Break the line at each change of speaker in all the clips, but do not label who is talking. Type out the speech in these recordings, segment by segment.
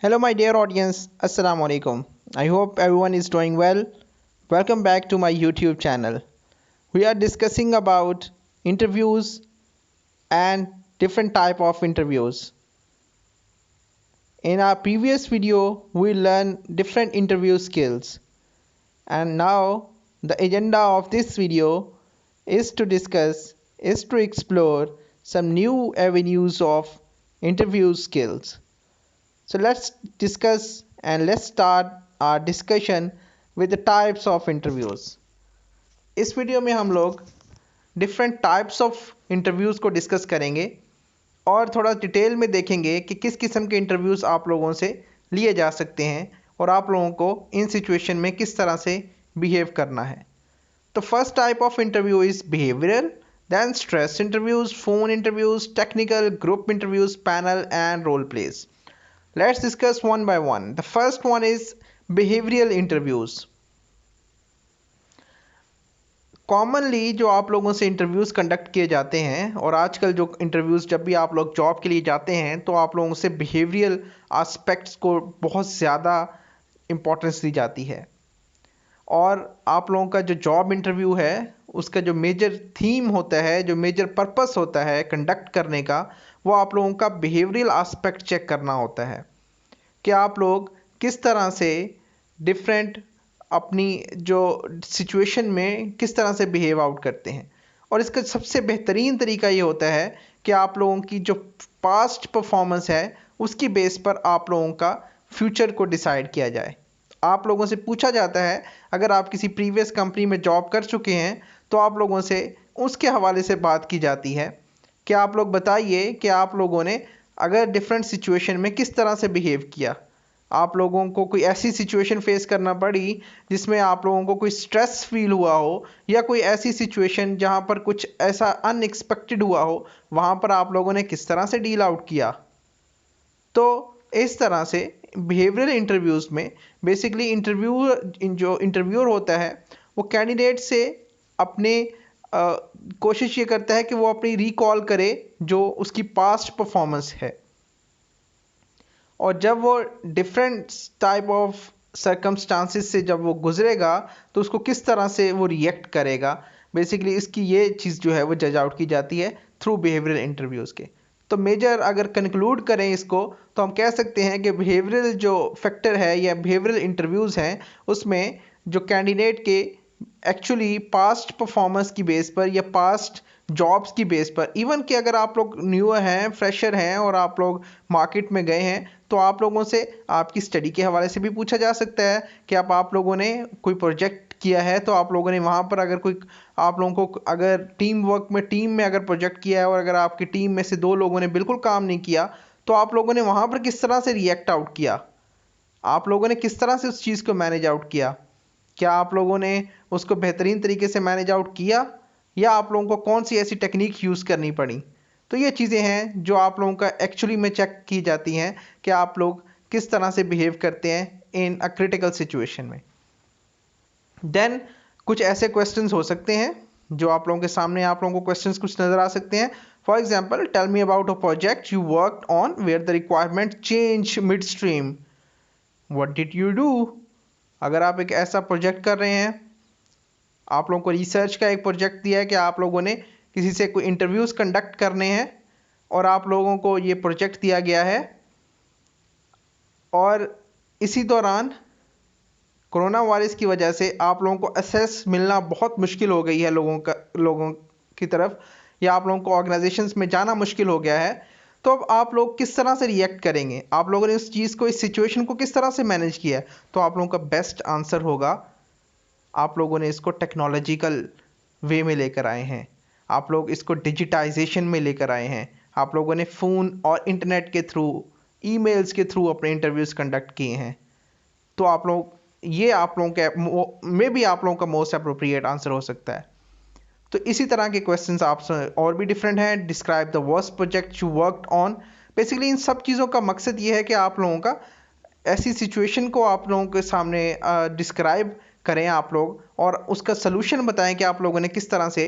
Hello, my dear audience. Assalamu alaikum. I hope everyone is doing well. Welcome back to my YouTube channel. We are discussing about interviews and different type of interviews. In our previous video, we learned different interview skills. And now the agenda of this video is to explore some new avenues of interview skills. So let's discuss and let's start our discussion with the types of interviews. इस video में हम लोग different types of interviews को discuss करेंगे और थोड़ा detail में देखेंगे कि किस किस्म के इंटरव्यूज़ आप लोगों से लिए जा सकते हैं और आप लोगों को इन सिचुएशन में किस तरह से बिहेव करना है. तो first type of interview is behavioural, then stress interviews, phone interviews, technical, group interviews, panel and role plays. Let's discuss one by one. The first one is behavioral interviews. Commonly जो आप लोगों से interviews conduct किए जाते हैं और आजकल जो इंटरव्यूज़ जब भी आप लोग जॉब के लिए जाते हैं तो आप लोगों से बिहेवियरल एस्पेक्ट्स को बहुत ज़्यादा इम्पोर्टेंस दी जाती है. और आप लोगों का जो जॉब इंटरव्यू है उसका जो मेजर थीम होता है, जो मेजर पर्पस होता है कंडक्ट करने का, वो आप लोगों का बिहेवियरल एस्पेक्ट चेक करना होता है कि आप लोग किस तरह से डिफरेंट अपनी जो सिचुएशन में किस तरह से बिहेव आउट करते हैं. और इसका सबसे बेहतरीन तरीका ये होता है कि आप लोगों की जो पास्ट परफॉर्मेंस है उसकी बेस पर आप लोगों का फ्यूचर को डिसाइड किया जाए. आप लोगों से पूछा जाता है, अगर आप किसी प्रीवियस कंपनी में जॉब कर चुके हैं तो आप लोगों से उसके हवाले से बात की जाती है कि आप लोग बताइए कि आप लोगों ने अगर डिफरेंट सिचुएशन में किस तरह से बिहेव किया. आप लोगों को कोई ऐसी सिचुएशन फेस करना पड़ी जिसमें आप लोगों को कोई स्ट्रेस फील हुआ हो या कोई ऐसी सिचुएशन जहां पर कुछ ऐसा अनएक्सपेक्टेड हुआ हो, वहां पर आप लोगों ने किस तरह से डील आउट किया. तो इस तरह से बिहेवियरल इंटरव्यूज़ में बेसिकली जो इंटरव्यूअर होता है वो कैंडिडेट से अपने कोशिश ये करता है कि वो अपनी रिकॉल करे जो उसकी पास्ट परफॉर्मेंस है, और जब वो डिफरेंट टाइप ऑफ सर्कमस्टांसिस से जब वो गुजरेगा तो उसको किस तरह से वो रिएक्ट करेगा. बेसिकली इसकी ये चीज़ जो है वो जज आउट की जाती है थ्रू बिहेवियरल इंटरव्यूज़ के. तो मेजर अगर कंक्लूड करें इसको तो हम कह सकते हैं कि बिहेवियरल जो फैक्टर है या बिहेवियरल इंटरव्यूज़ हैं उसमें जो कैंडिडेट के एक्चुअली पास्ट परफॉर्मेंस की बेस पर या पास्ट जॉब्स की बेस पर, इवन कि अगर आप लोग न्यू हैं, फ्रेशर हैं और आप लोग मार्केट में गए हैं तो आप लोगों से आपकी स्टडी के हवाले से भी पूछा जा सकता है कि आप लोगों ने कोई प्रोजेक्ट किया है तो आप लोगों ने वहाँ पर अगर कोई आप लोगों को अगर टीम में अगर प्रोजेक्ट किया है और अगर आपकी टीम में से 2 लोगों ने बिल्कुल काम नहीं किया तो आप लोगों ने वहाँ पर किस तरह से रिएक्ट आउट किया, आप लोगों ने किस तरह से उस चीज़ को मैनेज आउट किया. क्या आप लोगों ने उसको बेहतरीन तरीके से मैनेज आउट किया या आप लोगों को कौन सी ऐसी टेक्निक यूज़ करनी पड़ी. तो ये चीज़ें हैं जो आप लोगों का एक्चुअली में चेक की जाती हैं कि आप लोग किस तरह से बिहेव करते हैं इन अ क्रिटिकल सिचुएशन में. देन कुछ ऐसे क्वेश्चंस हो सकते हैं जो आप लोगों के सामने आप लोगों को क्वेश्चंस कुछ नज़र आ सकते हैं. For example, tell me about a project you worked on where the requirement change midstream, what did you do. अगर आप एक ऐसा प्रोजेक्ट कर रहे हैं, आप लोगों को रिसर्च का एक प्रोजेक्ट दिया है कि आप लोगों ने किसी से कोई इंटरव्यूज़ कंडक्ट करने हैं और आप लोगों को ये प्रोजेक्ट दिया गया है, और इसी दौरान कोरोना वायरस की वजह से आप लोगों को असेस मिलना बहुत मुश्किल हो गई है लोगों की तरफ, या आप लोगों को ऑर्गेनाइजेशंस में जाना मुश्किल हो गया है. तो अब आप लोग किस तरह से रिएक्ट करेंगे, आप लोगों ने उस चीज़ को, इस सिचुएशन को किस तरह से मैनेज किया है. तो आप लोगों का बेस्ट आंसर होगा, आप लोगों ने इसको टेक्नोलॉजिकल वे में लेकर आए हैं, आप लोग इसको डिजिटाइजेशन में लेकर आए हैं, आप लोगों ने फ़ोन और इंटरनेट के थ्रू, ईमेल्स के थ्रू अपने इंटरव्यूज़ कंडक्ट किए हैं. तो आप लोग ये आप लोगों के में भी आप लोगों का मोस्ट अप्रोप्रिएट आंसर हो सकता है. तो इसी तरह के क्वेश्चंस आपसे और भी डिफरेंट हैं. Describe the worst project you worked on. Basically इन सब चीज़ों का मकसद ये है कि आप लोगों का ऐसी सिचुएशन को आप लोगों के सामने डिस्क्राइब करें आप लोग, और उसका सलूशन बताएं कि आप लोगों ने किस तरह से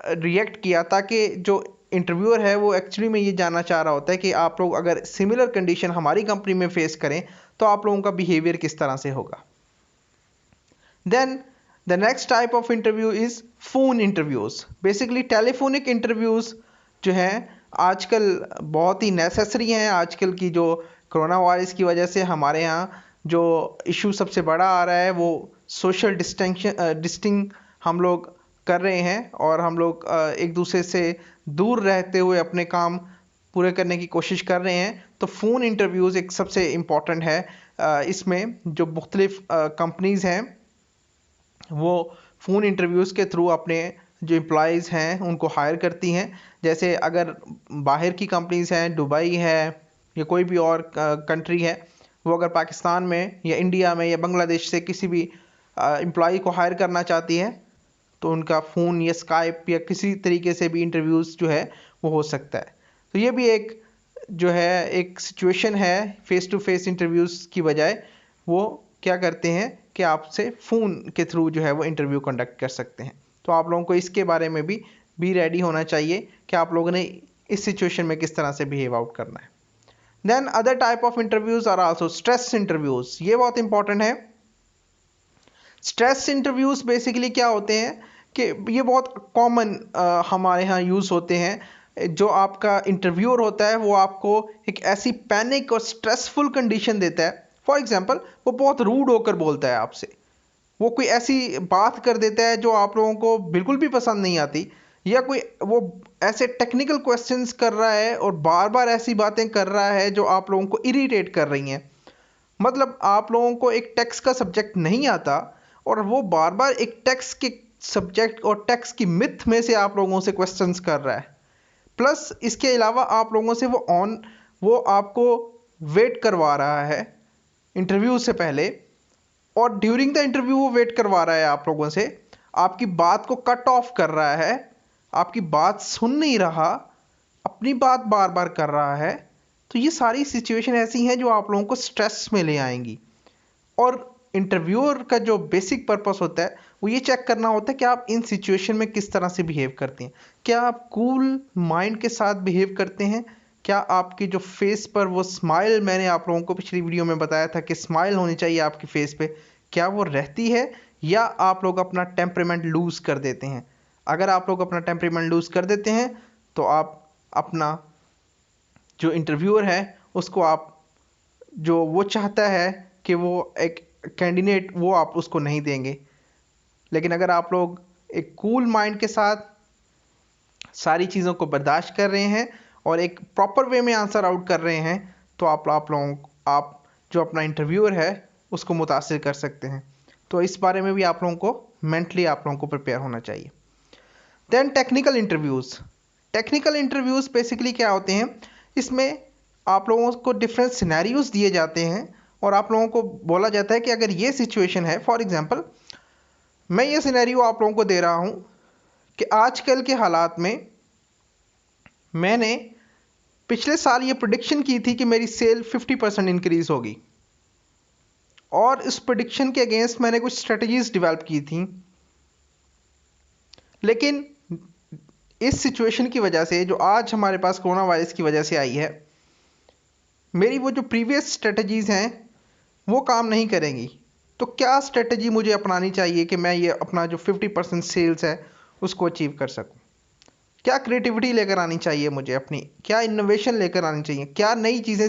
रिएक्ट किया ताकि जो इंटरव्यूअर है वो एक्चुअली में ये जानना चाह रहा होता है कि आप लोग अगर सिमिलर कंडीशन हमारी कंपनी में फेस करें तो आप लोगों का बिहेवियर किस तरह से होगा। Then the next type of interview is phone interviews. Basically telephonic interviews जो हैं आजकल बहुत ही नेसेसरी हैं। आजकल की जो कोरोना वायरस की वजह से हमारे यहाँ जो इशू सबसे बड़ा आ रहा है वो सोशल डिस्टिंग हम लोग कर रहे हैं और हम लोग एक दूसरे से दूर रहते हुए अपने काम पूरे करने की कोशिश कर रहे हैं। तो फ़ोन इंटरव्यूज़ एक सबसे इम्पॉर्टेंट है। इसमें जो मुख्तलिफ कंपनीज़ हैं वो फ़ोन इंटरव्यूज़ के थ्रू अपने जो एम्प्लॉयज़ हैं उनको हायर करती हैं। जैसे अगर बाहर की कंपनीज़ हैं, दुबई है या कोई भी और कंट्री है, वो अगर पाकिस्तान में या इंडिया में या बांग्लादेश से किसी भी एम्प्लॉय को हायर करना चाहती है तो उनका फ़ोन या स्काइप या किसी तरीके से भी इंटरव्यूज़ जो है वो हो सकता है। तो ये भी एक जो है एक सिचुएशन है, फ़ेस टू फ़ेस इंटरव्यूज़ की बजाय वो क्या करते हैं कि आपसे फ़ोन के थ्रू जो है वो इंटरव्यू कंडक्ट कर सकते हैं। तो आप लोगों को इसके बारे में भी रेडी होना चाहिए कि आप लोगों ने इस सिचुएशन में किस तरह से बिहेव आउट करना है। Then other type of interviews are also stress interviews. ये बहुत इंपॉर्टेंट है। स्ट्रेस इंटरव्यूज़ बेसिकली क्या होते हैं कि ये बहुत कॉमन हमारे यहाँ यूज़ होते हैं। जो आपका इंटरव्यूअर होता है वो आपको एक ऐसी पैनिक और स्ट्रेसफुल कंडीशन देता है। फॉर एग्जांपल वो बहुत रूड होकर बोलता है आपसे, वो कोई ऐसी बात कर देता है जो आप लोगों को बिल्कुल भी पसंद नहीं आती, या कोई वो ऐसे टेक्निकल क्वेश्चंस कर रहा है और बार बार ऐसी बातें कर रहा है जो आप लोगों को इरिटेट कर रही हैं। मतलब आप लोगों को एक टेक्स्ट का सब्जेक्ट नहीं आता और वो बार बार एक टेक्स्ट के सब्जेक्ट और टेक्स्ट की मिथ में से आप लोगों से क्वेश्चंस कर रहा है। प्लस इसके अलावा आप लोगों से वो आपको वेट करवा रहा है इंटरव्यू से पहले, और ड्यूरिंग द इंटरव्यू वो वेट करवा रहा है आप लोगों से, आपकी बात को कट ऑफ कर रहा है, आपकी बात सुन नहीं रहा, अपनी बात बार बार कर रहा है। तो ये सारी सिचुएशन ऐसी हैं जो आप लोगों को स्ट्रेस में ले आएंगी। और इंटरव्यूअर का जो बेसिक पर्पस होता है वो ये चेक करना होता है कि आप इन सिचुएशन में किस तरह से बिहेव करते हैं। क्या आप कूल माइंड के साथ बिहेव करते हैं? क्या आपके जो फेस पर वो स्माइल, मैंने आप लोगों को पिछली वीडियो में बताया था कि स्माइल होनी चाहिए आपके फेस पे, क्या वो रहती है, या आप लोग अपना टेम्परेमेंट लूज़ कर देते हैं? अगर आप लोग अपना टेम्परेमेंट लूज़ कर देते हैं तो आप अपना जो इंटरव्यूअर है उसको आप जो वो चाहता है कि वो एक कैंडिडेट वो आप उसको नहीं देंगे। लेकिन अगर आप लोग एक कूल माइंड के साथ सारी चीज़ों को बर्दाश्त कर रहे हैं और एक प्रॉपर वे में आंसर आउट कर रहे हैं तो आप जो अपना इंटरव्यूअर है उसको मुतासिर कर सकते हैं। तो इस बारे में भी आप लोगों को मेंटली आप लोगों को प्रिपेयर होना चाहिए। Then technical interviews. Technical interviews basically क्या होते हैं, इसमें आप लोगों को डिफरेंट सिनेरियोज दिए जाते हैं और आप लोगों को बोला जाता है कि अगर ये सिचुएशन है, फॉर एग्जांपल मैं ये सिनेरियो आप लोगों को दे रहा हूँ कि आजकल के हालात में मैंने पिछले साल ये प्रेडिक्शन की थी कि मेरी सेल 50% इंक्रीज होगी, और इस प्रेडिक्शन के अगेंस्ट मैंने कुछ स्ट्रेटजीज डेवलप की थी। लेकिन इस सिचुएशन की वजह से जो आज हमारे पास कोरोना वायरस की वजह से आई है, मेरी वो जो प्रीवियस स्ट्रेटजीज हैं वो काम नहीं करेंगी। तो क्या स्ट्रेटजी मुझे अपनानी चाहिए कि मैं ये अपना जो 50% सेल्स है उसको अचीव कर सकूं? क्या क्रिएटिविटी लेकर आनी चाहिए मुझे अपनी? क्या इनोवेशन लेकर आनी चाहिए? क्या नई चीज़ें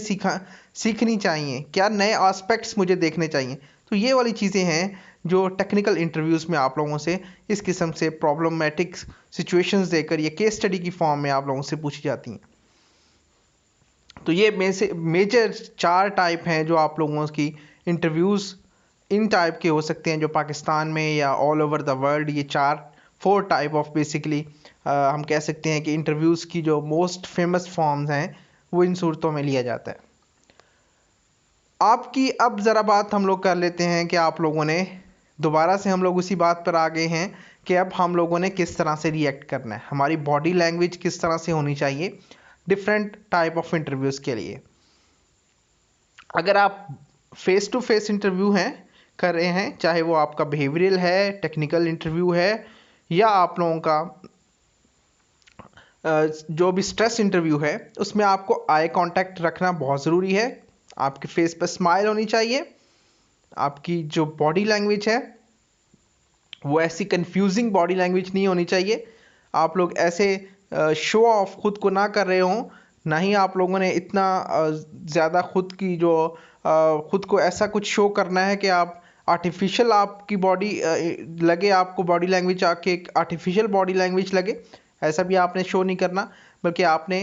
सीखनी चाहिए? क्या नए एस्पेक्ट्स मुझे देखने चाहिए? तो ये वाली चीज़ें हैं जो टेक्निकल इंटरव्यूज़ में आप लोगों से इस किस्म से प्रॉब्लमेटिक सिचुएशंस देकर ये केस स्टडी की फॉर्म में आप लोगों से पूछी जाती हैं। तो ये मेजर 4 टाइप हैं जो आप लोगों की इंटरव्यूज़ इन टाइप के हो सकते हैं, जो पाकिस्तान में या ऑल ओवर द वर्ल्ड ये 4 टाइप ऑफ बेसिकली हम कह सकते हैं कि इंटरव्यूज़ की जो मोस्ट फेमस फॉर्म्स हैं वो इन सूरतों में लिया जाता है। आपकी अब ज़रा बात हम लोग कर लेते हैं कि आप लोगों ने दोबारा से हम लोग उसी बात पर आ गए हैं कि अब हम लोगों ने किस तरह से रिएक्ट करना है, हमारी बॉडी लैंग्वेज किस तरह से होनी चाहिए डिफरेंट टाइप ऑफ इंटरव्यूज़ के लिए। अगर आप फेस टू फेस इंटरव्यू कर रहे हैं, चाहे वो आपका बिहेवियरल है, टेक्निकल इंटरव्यू है, या आप लोगों का जो भी स्ट्रेस इंटरव्यू है उसमें आपको आई कांटेक्ट रखना बहुत ज़रूरी है। आपके फेस पर स्माइल होनी चाहिए। आपकी जो बॉडी लैंग्वेज है वो ऐसी कंफ्यूजिंग बॉडी लैंग्वेज नहीं होनी चाहिए। आप लोग ऐसे शो ऑफ खुद को ना कर रहे हों, ना ही आप लोगों ने इतना ज़्यादा खुद की जो खुद को ऐसा कुछ शो करना है कि आप आर्टिफिशियल आपकी बॉडी लगे, आपको बॉडी लैंग्वेज आके एक आर्टिफिशियल बॉडी लैंग्वेज लगे, ऐसा भी आपने शो नहीं करना। बल्कि आपने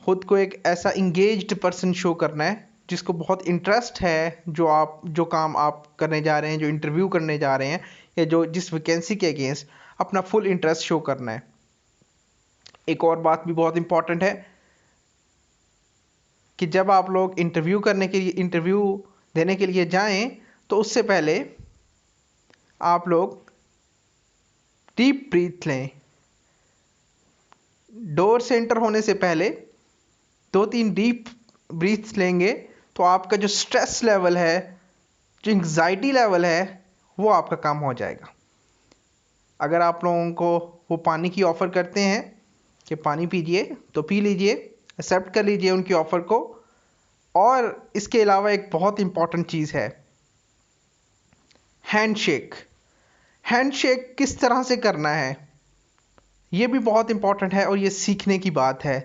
खुद को एक ऐसा इंगेज्ड पर्सन शो करना है जिसको बहुत इंटरेस्ट है जो काम आप करने जा रहे हैं, जो इंटरव्यू करने जा रहे हैं, या जो जिस वैकेंसी के अगेंस्ट अपना फुल इंटरेस्ट शो करना है। एक और बात भी बहुत इंपॉर्टेंट है कि जब आप लोग इंटरव्यू देने के लिए जाएं तो उससे पहले आप लोग डीप ब्रीथ लें। डोर से एंटर होने से पहले 2-3 डीप ब्रीथ्स लेंगे तो आपका जो स्ट्रेस लेवल है, जो एंग्जाइटी लेवल है, वो आपका कम हो जाएगा। अगर आप लोगों को वो पानी की ऑफ़र करते हैं कि पानी पीजिए तो पी लीजिए, एक्सेप्ट कर लीजिए उनकी ऑफ़र को। और इसके अलावा एक बहुत इंपॉर्टेंट चीज़ है हैंडशेक। हैंडशेक किस तरह से करना है ये भी बहुत इंपॉर्टेंट है और ये सीखने की बात है।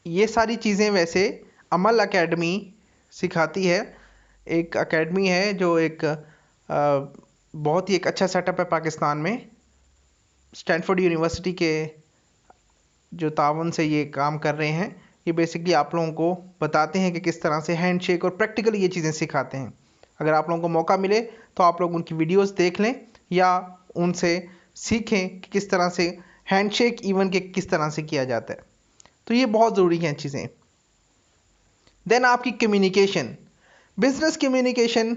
ये सारी चीज़ें वैसे अमल एकेडमी सिखाती है। एक एकेडमी है जो एक बहुत ही एक अच्छा सेटअप है पाकिस्तान में। स्टैनफोर्ड यूनिवर्सिटी के जो तावन से ये काम कर रहे हैं। ये बेसिकली आप लोगों को बताते हैं कि किस तरह से हैंडशेक, और प्रैक्टिकली ये चीज़ें सिखाते हैं। अगर आप लोगों को मौका मिले तो आप लोग उनकी वीडियोस देख लें या उनसे सीखें कि किस तरह से हैंडशेक इवन के किस तरह से किया जाता है। तो ये बहुत ज़रूरी हैं चीज़ें। देन आपकी कम्युनिकेशन, बिजनेस कम्युनिकेशन,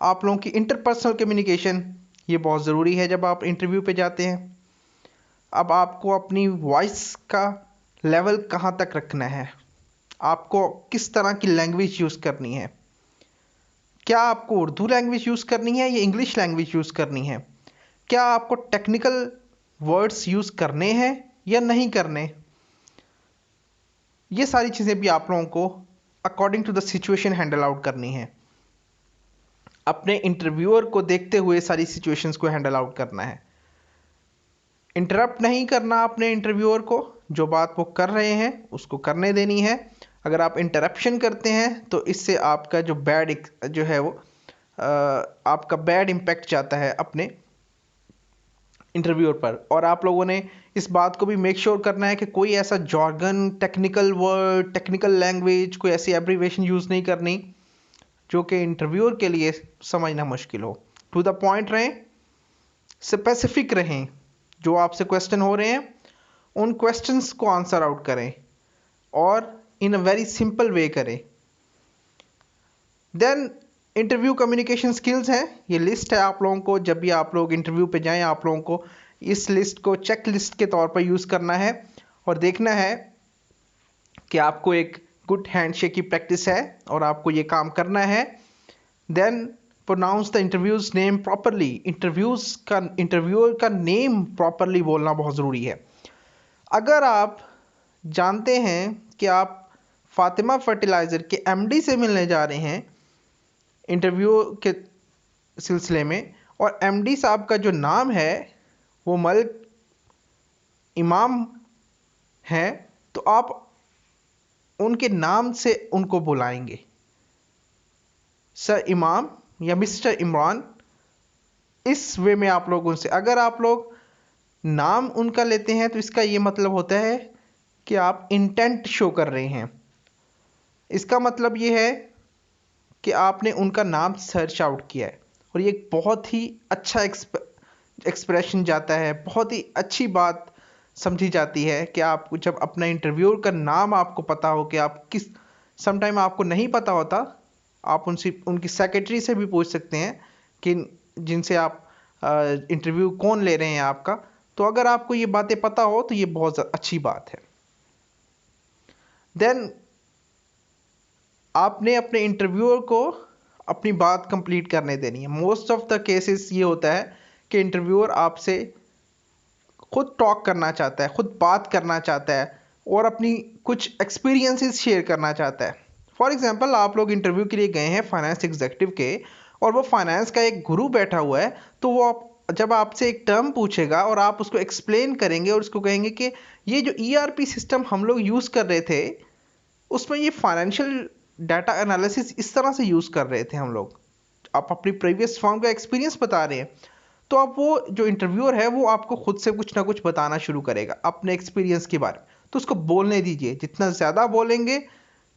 आप लोगों की इंटरपर्सनल कम्युनिकेशन, ये बहुत ज़रूरी है जब आप इंटरव्यू पे जाते हैं। अब आपको अपनी वॉइस का लेवल कहाँ तक रखना है, आपको किस तरह की लैंग्वेज यूज़ करनी है, क्या आपको उर्दू लैंग्वेज यूज़ करनी है या इंग्लिश लैंग्वेज यूज़ करनी है, क्या आपको टेक्निकल वर्ड्स यूज़ करने हैं या नहीं करने, ये सारी चीज़ें भी आप लोगों को according to the situation handle out करनी है। अपने इंटरव्यूअर को देखते हुए सारी सिचुएशंस को हैंडल आउट करना है। इंटरप्ट नहीं करना अपने इंटरव्यूअर को, जो बात वो कर रहे हैं उसको करने देनी है। अगर आप इंटरप्शन करते हैं तो इससे आपका जो जो है वो आपका बैड इम्पैक्ट जाता है अपने इंटरव्यूअर पर। और आप लोगों ने इस बात को भी मेक श्योर करना है कि कोई ऐसा jargon, technical word, technical language, कोई ऐसी एब्रीवेशन यूज़ नहीं करनी जो कि इंटरव्यूअर के लिए समझना मुश्किल हो। टू द पॉइंट रहें, स्पेसिफिक रहें। जो आपसे क्वेश्चन हो रहे हैं उन क्वेश्चंस को आंसर आउट करें और इन अ वेरी सिंपल वे करें। देन इंटरव्यू कम्युनिकेशन स्किल्स हैं, ये लिस्ट है आप लोगों को। जब भी आप लोग इंटरव्यू पे जाएं आप लोगों को इस लिस्ट को चेक लिस्ट के तौर पर यूज़ करना है और देखना है कि आपको एक गुड हैंडशेक की प्रैक्टिस है और आपको ये काम करना है। Then pronounce the interviewer's name properly. Interviewer का नेम प्रॉपरली बोलना बहुत ज़रूरी है। अगर आप जानते हैं कि आप फातिमा फर्टिलाइज़र के एमडी से मिलने जा रहे हैं इंटरव्यू के सिलसिले में, और एमडी साहब का जो नाम है वो मलिक इमाम है, तो आप उनके नाम से उनको बुलाएंगे, सर इमाम या मिस्टर इमरान। इस वे में आप लोग उनसे, अगर आप लोग नाम उनका लेते हैं तो इसका ये मतलब होता है कि आप इंटेंट शो कर रहे हैं। इसका मतलब ये है कि आपने उनका नाम सर्च आउट किया है, और ये एक बहुत ही अच्छा एक्सप्रेशन जाता है, बहुत ही अच्छी बात समझी जाती है कि आप जब अपना इंटरव्यूअर का नाम आपको पता हो कि आप किस, समटाइम आपको नहीं पता होता, आप उनकी सेक्रेटरी से भी पूछ सकते हैं कि जिनसे आप इंटरव्यू कौन ले रहे हैं आपका। तो अगर आपको ये बातें पता हो तो ये बहुत अच्छी बात है। देन आपने अपने इंटरव्यूअर को अपनी बात कंप्लीट करने देनी है। मोस्ट ऑफ द केसेस ये होता है कि इंटरव्यूअर आपसे खुद टॉक करना चाहता है, खुद बात करना चाहता है और अपनी कुछ एक्सपीरियंसेस शेयर करना चाहता है। फॉर एग्जांपल, आप लोग इंटरव्यू के लिए गए हैं फाइनेंस एग्जीक्यूटिव के और वो फाइनेंस का एक गुरु बैठा हुआ है, तो वो जब आपसे एक टर्म पूछेगा और आप उसको एक्सप्लेन करेंगे और उसको कहेंगे कि ये जो ईआरपी सिस्टम हम लोग यूज़ कर रहे थे उसमें ये फाइनेंशियल डाटा एनालिसिस इस तरह से यूज़ कर रहे थे हम लोग, आप अपनी प्रीवियस फॉर्म का एक्सपीरियंस बता रहे हैं, तो अब वो जो इंटरव्यूअर है वो आपको खुद से कुछ ना कुछ बताना शुरू करेगा अपने एक्सपीरियंस के बारे में। तो उसको बोलने दीजिए, जितना ज़्यादा बोलेंगे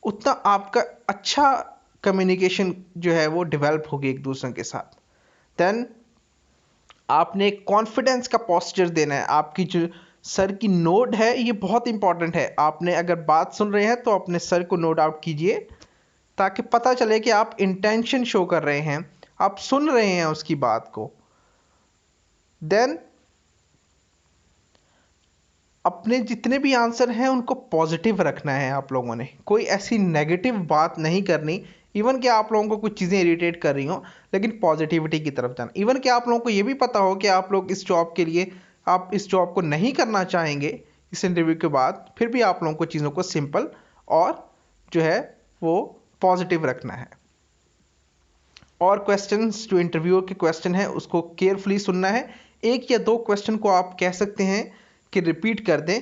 उतना आपका अच्छा कम्युनिकेशन जो है वो डेवलप होगी एक दूसरे के साथ। देन आपने एक कॉन्फिडेंस का पोस्चर देना है। आपकी जो सर की नोट है ये बहुत इंपॉर्टेंट है। आपने अगर बात सुन रहे हैं तो अपने सर को नोट आउट कीजिए ताकि पता चले कि आप इंटेंशन शो कर रहे हैं, आप सुन रहे हैं उसकी बात को। देन अपने जितने भी आंसर हैं उनको पॉजिटिव रखना है। आप लोगों ने कोई ऐसी नेगेटिव बात नहीं करनी, इवन कि आप लोगों को कुछ चीज़ें इरिटेट कर रही हो, लेकिन पॉजिटिविटी की तरफ जाना। इवन कि आप लोगों को ये भी पता हो कि आप लोग इस जॉब के लिए, आप इस जॉब को नहीं करना चाहेंगे इस इंटरव्यू के बाद, फिर भी आप लोगों को चीज़ों को सिंपल और जो है वो पॉजिटिव रखना है। और क्वेश्चंस, जो इंटरव्यू के क्वेश्चन है उसको केयरफुली सुनना है। एक या दो क्वेश्चन को आप कह सकते हैं कि रिपीट कर दें,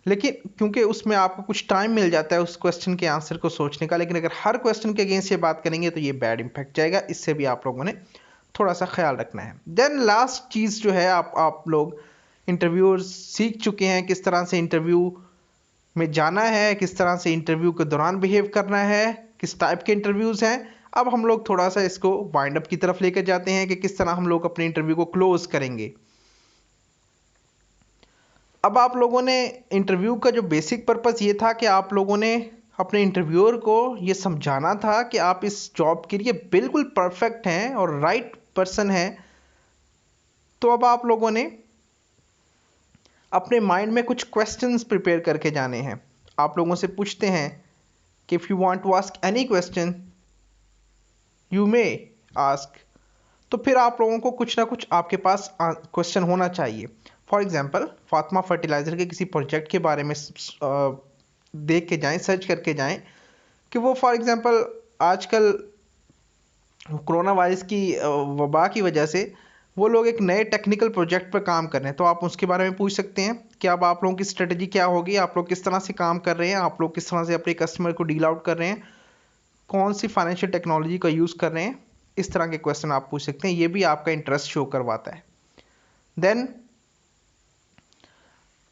लेकिन क्योंकि उसमें आपको कुछ टाइम मिल जाता है उस क्वेश्चन के आंसर को सोचने का, लेकिन अगर हर क्वेश्चन के अगेंस्ट ये बात करेंगे तो ये बैड इम्पैक्ट जाएगा। इससे भी आप लोगों ने थोड़ा सा ख्याल रखना है। देन लास्ट चीज़ जो है, आप लोग इंटरव्यू सीख चुके हैं किस तरह से इंटरव्यू में जाना है, किस तरह से इंटरव्यू के दौरान बिहेव करना है, किस टाइप के इंटरव्यूज़ हैं। अब हम लोग थोड़ा सा इसको वाइंड अप की तरफ लेकर जाते हैं कि किस तरह हम लोग अपने इंटरव्यू को क्लोज करेंगे। अब आप लोगों ने इंटरव्यू का जो बेसिक पर्पस ये था कि आप लोगों ने अपने इंटरव्यूअर को ये समझाना था कि आप इस जॉब के लिए बिल्कुल परफेक्ट हैं और राइट पर्सन हैं। तो अब आप लोगों ने अपने माइंड में कुछ क्वेश्चंस प्रिपेयर करके जाने हैं। आप लोगों से पूछते हैं कि if you want to ask any question you may ask. तो फिर आप लोगों को कुछ ना कुछ आपके पास क्वेश्चन होना चाहिए। फॉर एग्जांपल, फातिमा फर्टिलाइज़र के किसी प्रोजेक्ट के बारे में देख के जाएं, सर्च करके जाएं कि वो फॉर एग्जांपल आजकल कोरोना वायरस की वबा की वजह से वो लोग एक नए टेक्निकल प्रोजेक्ट पर काम कर रहे हैं, तो आप उसके बारे में पूछ सकते हैं कि अब आप लोगों की स्ट्रेटजी क्या होगी, आप लोग किस तरह से काम कर रहे हैं, आप लोग किस तरह से अपने कस्टमर को डील आउट कर रहे हैं, कौन सी फाइनेंशियल टेक्नोलॉजी का यूज़ कर रहे हैं। इस तरह के क्वेश्चन आप पूछ सकते हैं, ये भी आपका इंटरेस्ट शो करवाता है। देन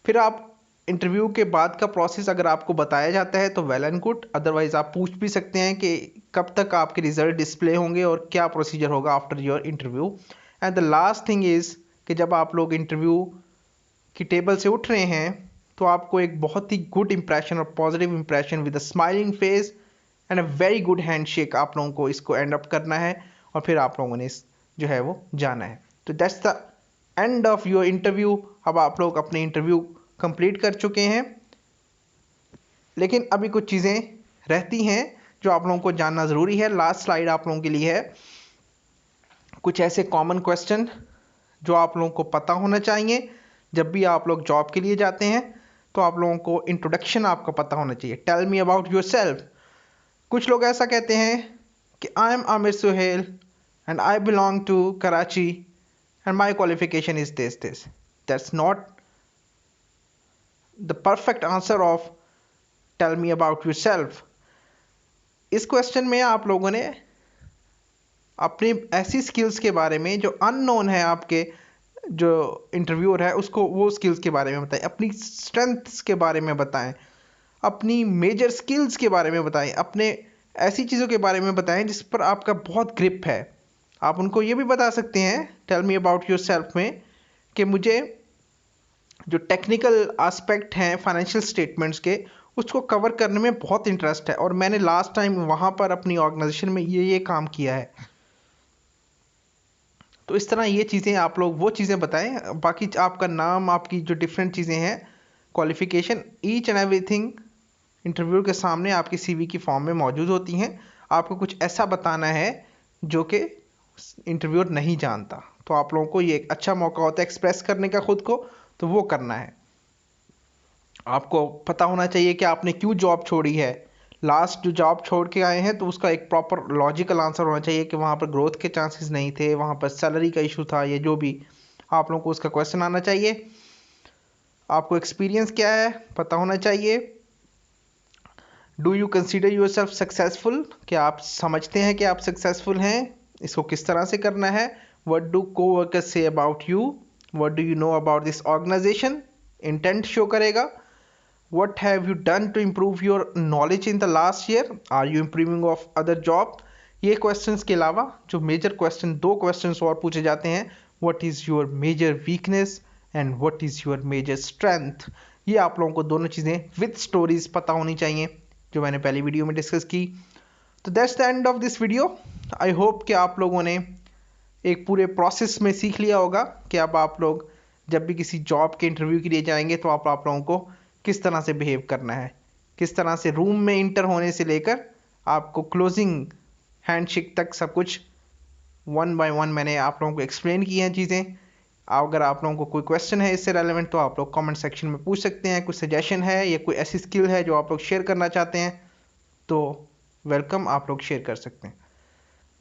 फिर आप इंटरव्यू के बाद का प्रोसेस अगर आपको बताया जाता है तो वेल एंड गुड, अदरवाइज आप पूछ भी सकते हैं कि कब तक आपके रिजल्ट डिस्प्ले होंगे और क्या प्रोसीजर होगा after your interview. And the last thing is कि जब आप लोग इंटरव्यू की टेबल से उठ रहे हैं तो आपको एक बहुत ही गुड इंप्रेशन और positive impression with a smiling face and a very good handshake आप लोगों को इसको एंड अप करना है और फिर आप लोगों ने इस जो है वो जाना है। तो that's the end of your interview. अब आप लोग अपने इंटरव्यू कंप्लीट कर चुके हैं, लेकिन अभी कुछ चीज़ें रहती हैं जो आप लोगों को जानना ज़रूरी है। लास्ट स्लाइड आप लोगों के लिए है कुछ ऐसे कॉमन क्वेश्चन जो आप लोगों को पता होना चाहिए जब भी आप लोग जॉब के लिए जाते हैं। तो आप लोगों को इंट्रोडक्शन आपका पता होना चाहिए। Tell me about yourself. कुछ लोग ऐसा कहते हैं कि I am Amir Suhail and I belong to Karachi and my qualification is this this. That's not the perfect answer of tell me about yourself. इस क्वेश्चन में आप लोगों ने अपनी ऐसी स्किल्स के बारे में जो अननोन है, आपके जो इंटरव्यूअर है उसको वो स्किल्स के बारे में बताएं, अपनी स्ट्रेंथ्स के बारे में बताएं, अपनी मेजर स्किल्स के बारे में बताएं, अपने ऐसी चीज़ों के बारे में बताएं जिस पर आपका बहुत ग्रिप है। आप उनको ये भी बता सकते हैं tell me about yourself में कि मुझे जो टेक्निकल एस्पेक्ट हैं फाइनेंशियल स्टेटमेंट्स के उसको कवर करने में बहुत इंटरेस्ट है और मैंने लास्ट टाइम वहाँ पर अपनी ऑर्गेनाइजेशन में ये काम किया है। तो इस तरह ये चीज़ें आप लोग वो चीज़ें बताएं। बाकी आपका नाम, आपकी जो डिफरेंट चीज़ें हैं, qualification, each and everything interview के सामने आपकी सीवी की फॉर्म में मौजूद होती हैं। आपको कुछ ऐसा बताना है जो कि इंटरव्यूअर नहीं जानता, तो आप लोगों को ये एक अच्छा मौका होता है एक्सप्रेस करने का खुद को। तो वो करना है। आपको पता होना चाहिए कि आपने क्यों जॉब छोड़ी है। लास्ट जो जॉब छोड़ के आए हैं तो उसका एक प्रॉपर लॉजिकल आंसर होना चाहिए कि वहाँ पर ग्रोथ के चांसेस नहीं थे, वहाँ पर सैलरी का इशू था, या जो भी आप लोगों को उसका क्वेश्चन आना चाहिए। आपको एक्सपीरियंस क्या है पता होना चाहिए। Do you consider yourself successful, क्या आप समझते हैं कि आप सक्सेसफुल हैं, इसको किस तरह से करना है। What do co-workers say about you, what do you know about this organization, intent show करेगा। What have you done to improve your knowledge in the last year, are you improving of other job. ये questions के अलावा जो major question, दो questions और पूछे जाते हैं, what is your major weakness and what is your major strength. ये आप लोगों को दोनों चीज़ें विद स्टोरीज पता होनी चाहिए, जो मैंने पहली वीडियो में डिस्कस की। तो that's the end of this video. I hope कि आप लोगों ने एक पूरे प्रोसेस में सीख लिया होगा कि अब आप लोग जब भी किसी जॉब के इंटरव्यू के लिए जाएंगे तो आप लोगों को किस तरह से बिहेव करना है, किस तरह से रूम में इंटर होने से लेकर आपको क्लोजिंग हैंडशेक तक सब कुछ वन बाय वन मैंने आप लोगों को एक्सप्लेन की हैं चीज़ें। अगर आप लोगों को कोई क्वेश्चन है इससे रेलेवेंट तो आप लोग कमेंट सेक्शन में पूछ सकते हैं। कुछ सजेशन है या कोई ऐसी स्किल है जो आप लोग शेयर करना चाहते हैं तो वेलकम, आप लोग शेयर कर सकते हैं।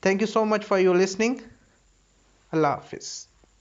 Thank you so much for your listening. अल्लाह हाफिज़।